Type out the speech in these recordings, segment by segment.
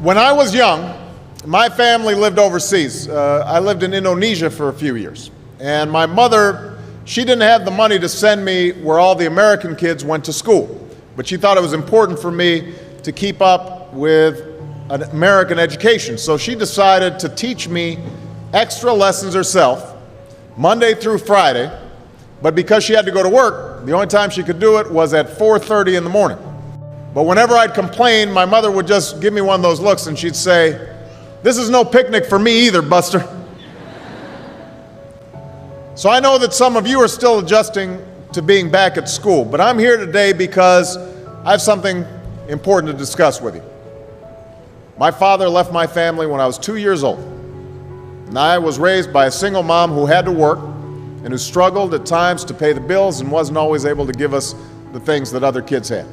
When I was young, my family lived overseas. I lived in Indonesia for a few years. And my mother, she didn't have the money to send me where all the American kids went to school. But she thought it was important for me to keep up with an American education. So she decided to teach me extra lessons herself, Monday through Friday. But because she had to go to work, the only time she could do it was at 4:30 in the morning. But whenever I'd complain, my mother would just give me one of those looks and she'd say, "This is no picnic for me either, Buster." So I know that some of you are still adjusting to being back at school, but I'm here today because I have something important to discuss with you. My father left my family when I was 2 years old, and I was raised by a single mom who had to work and who struggled at times to pay the bills and wasn't always able to give us the things that other kids had.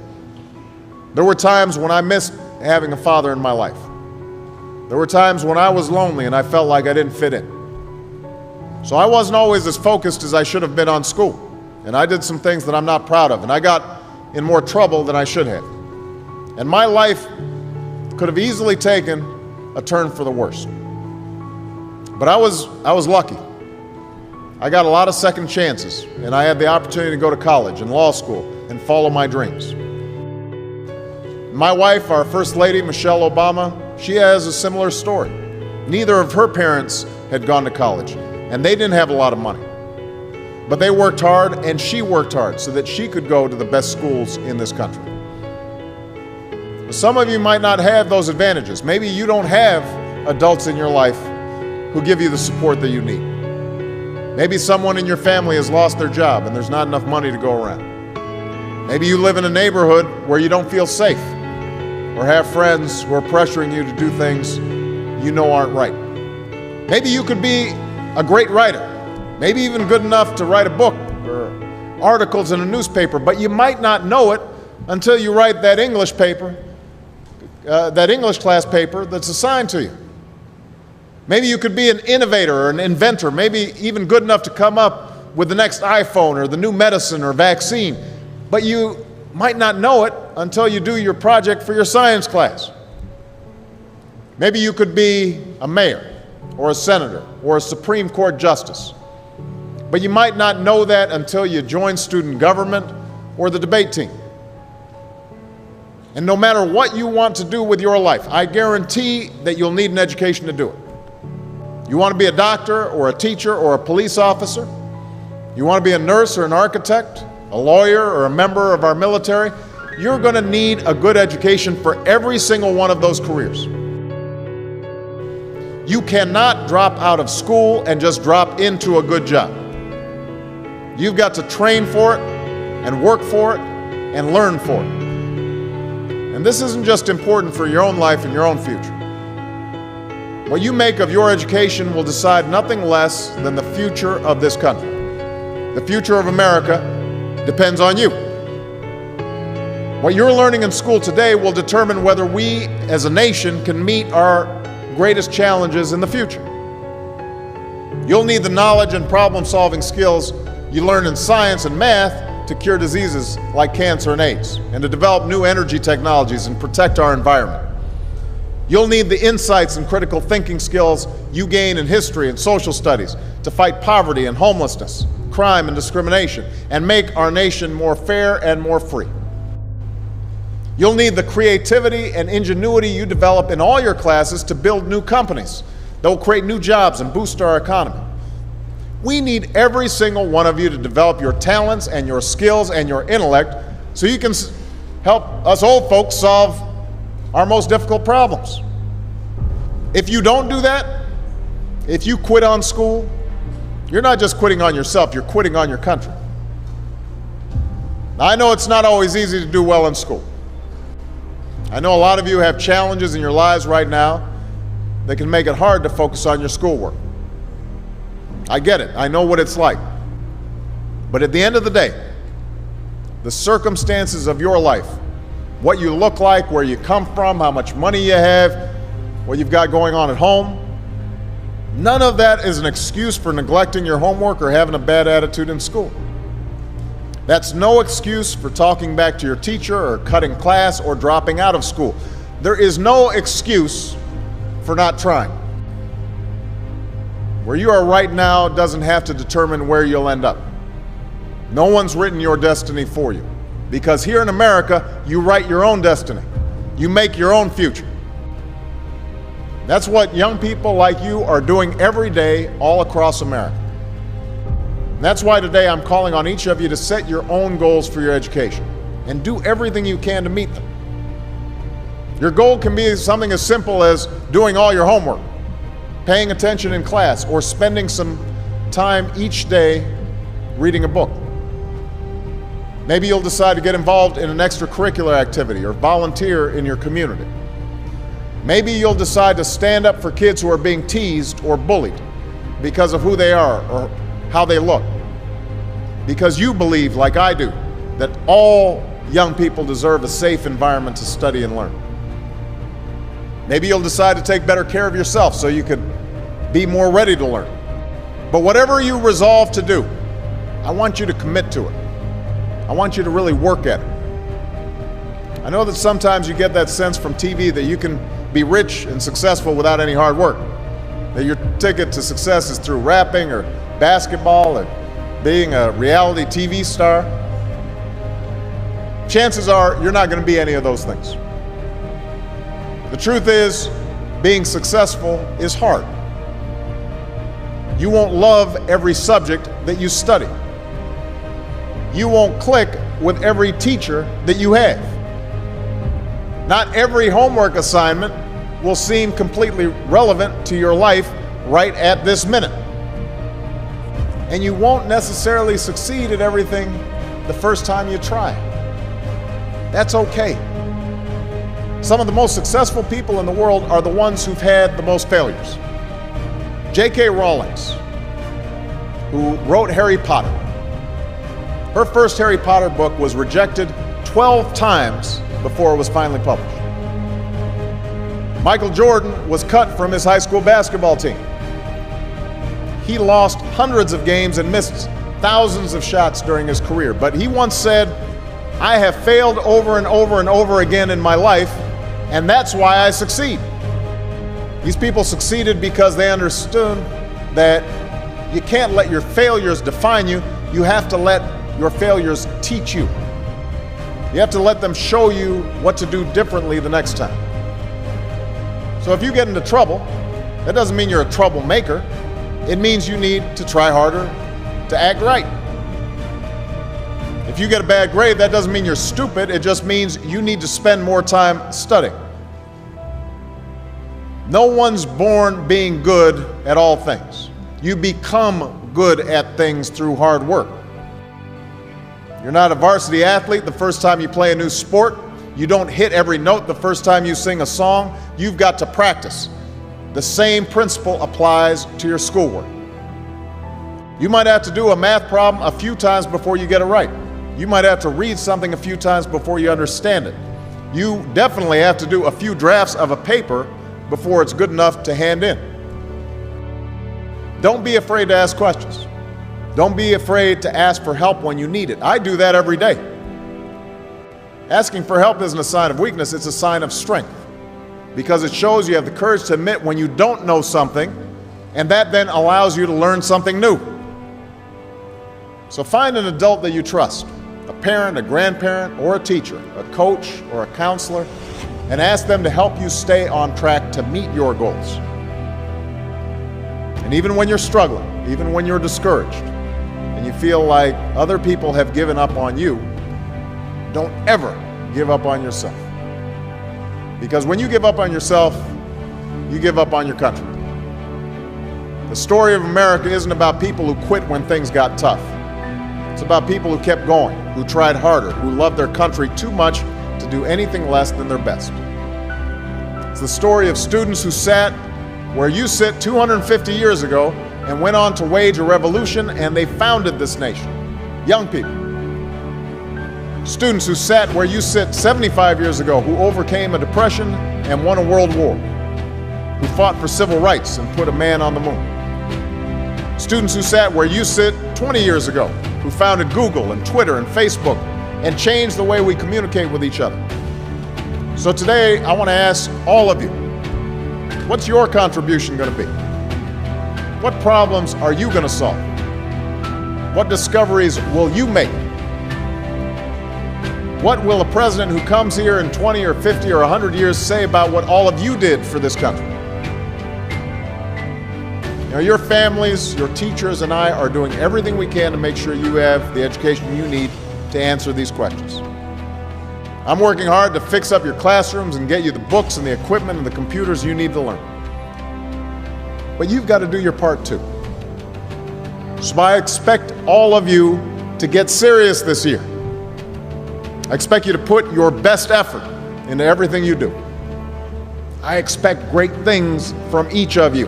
There were times when I missed having a father in my life. There were times when I was lonely and I felt like I didn't fit in. So I wasn't always as focused as I should have been on school. And I did some things that I'm not proud of. And I got in more trouble than I should have. And my life could have easily taken a turn for the worse. But I was lucky. I got a lot of second chances. And I had the opportunity to go to college and law school and follow my dreams. My wife, our First Lady, Michelle Obama, she has a similar story. Neither of her parents had gone to college, and they didn't have a lot of money. But they worked hard, and she worked hard so that she could go to the best schools in this country. Some of you might not have those advantages. Maybe you don't have adults in your life who give you the support that you need. Maybe someone in your family has lost their job, and there's not enough money to go around. Maybe you live in a neighborhood where you don't feel safe, or have friends who are pressuring you to do things you know aren't right. Maybe you could be a great writer, maybe even good enough to write a book or articles in a newspaper, but you might not know it until you write that English paper, that English class paper that's assigned to you. Maybe you could be an innovator or an inventor, maybe even good enough to come up with the next iPhone or the new medicine or vaccine, but you might not know it until you do your project for your science class. Maybe you could be a mayor or a senator or a Supreme Court justice, but you might not know that until you join student government or the debate team. And no matter what you want to do with your life, I guarantee that you'll need an education to do it. You want to be a doctor or a teacher or a police officer? You want to be a nurse or an architect, a lawyer or a member of our military? You're going to need a good education for every single one of those careers. You cannot drop out of school and just drop into a good job. You've got to train for it and work for it and learn for it. And this isn't just important for your own life and your own future. What you make of your education will decide nothing less than the future of this country. The future of America depends on you. What you're learning in school today will determine whether we as a nation can meet our greatest challenges in the future. You'll need the knowledge and problem-solving skills you learn in science and math to cure diseases like cancer and AIDS, and to develop new energy technologies and protect our environment. You'll need the insights and critical thinking skills you gain in history and social studies to fight poverty and homelessness, crime and discrimination, and make our nation more fair and more free. You'll need the creativity and ingenuity you develop in all your classes to build new companies that will create new jobs and boost our economy. We need every single one of you to develop your talents and your skills and your intellect so you can help us old folks solve our most difficult problems. If you don't do that, if you quit on school, you're not just quitting on yourself, you're quitting on your country. Now, I know it's not always easy to do well in school. I know a lot of you have challenges in your lives right now that can make it hard to focus on your schoolwork. I get it. I know what it's like. But at the end of the day, the circumstances of your life, what you look like, where you come from, how much money you have, what you've got going on at home, none of that is an excuse for neglecting your homework or having a bad attitude in school. That's no excuse for talking back to your teacher or cutting class or dropping out of school. There is no excuse for not trying. Where you are right now doesn't have to determine where you'll end up. No one's written your destiny for you. Because here in America, you write your own destiny. You make your own future. That's what young people like you are doing every day all across America. And that's why today I'm calling on each of you to set your own goals for your education and do everything you can to meet them. Your goal can be something as simple as doing all your homework, paying attention in class, or spending some time each day reading a book. Maybe you'll decide to get involved in an extracurricular activity or volunteer in your community. Maybe you'll decide to stand up for kids who are being teased or bullied because of who they are or how they look. Because you believe, like I do, that all young people deserve a safe environment to study and learn. Maybe you'll decide to take better care of yourself so you could be more ready to learn. But whatever you resolve to do, I want you to commit to it. I want you to really work at it. I know that sometimes you get that sense from TV that you can be rich and successful without any hard work. That your ticket to success is through rapping or basketball or being a reality TV star. Chances are you're not going to be any of those things. The truth is, being successful is hard. You won't love every subject that you study. You won't click with every teacher that you have. Not every homework assignment will seem completely relevant to your life right at this minute. And you won't necessarily succeed at everything the first time you try. That's okay. Some of the most successful people in the world are the ones who've had the most failures. J.K. Rowling, who wrote Harry Potter. Her first Harry Potter book was rejected 12 times before it was finally published. Michael Jordan was cut from his high school basketball team. He lost hundreds of games and missed thousands of shots during his career. But he once said, "I have failed over and over and over again in my life, and that's why I succeed." These people succeeded because they understood that you can't let your failures define you. You have to let your failures teach you. You have to let them show you what to do differently the next time. So if you get into trouble, that doesn't mean you're a troublemaker. It means you need to try harder to act right. If you get a bad grade, that doesn't mean you're stupid. It just means you need to spend more time studying. No one's born being good at all things. You become good at things through hard work. You're not a varsity athlete the first time you play a new sport. You don't hit every note the first time you sing a song. You've got to practice. The same principle applies to your schoolwork. You might have to do a math problem a few times before you get it right. You might have to read something a few times before you understand it. You definitely have to do a few drafts of a paper before it's good enough to hand in. Don't be afraid to ask questions. Don't be afraid to ask for help when you need it. I do that every day. Asking for help isn't a sign of weakness, it's a sign of strength. Because it shows you have the courage to admit when you don't know something, and that then allows you to learn something new. So find an adult that you trust, a parent, a grandparent, or a teacher, a coach, or a counselor, and ask them to help you stay on track to meet your goals. And even when you're struggling, even when you're discouraged, and you feel like other people have given up on you, don't ever give up on yourself. Because when you give up on yourself, you give up on your country. The story of America isn't about people who quit when things got tough. It's about people who kept going, who tried harder, who loved their country too much to do anything less than their best. It's the story of students who sat where you sit 250 years ago and went on to wage a revolution, and they founded this nation. Young people. Students who sat where you sit 75 years ago, who overcame a depression and won a world war, who fought for civil rights and put a man on the moon. Students who sat where you sit 20 years ago, who founded Google and Twitter and Facebook and changed the way we communicate with each other. So today, I want to ask all of you, what's your contribution going to be? What problems are you going to solve? What discoveries will you make? What will a president who comes here in 20 or 50 or 100 years say about what all of you did for this country? You know, your families, your teachers, and I are doing everything we can to make sure you have the education you need to answer these questions. I'm working hard to fix up your classrooms and get you the books and the equipment and the computers you need to learn. But you've got to do your part too. So I expect all of you to get serious this year. I expect you to put your best effort into everything you do. I expect great things from each of you.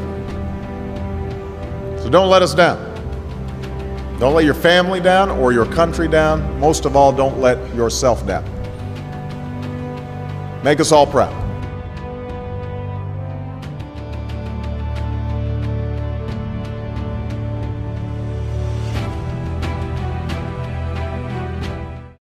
So don't let us down. Don't let your family down or your country down. Most of all, don't let yourself down. Make us all proud.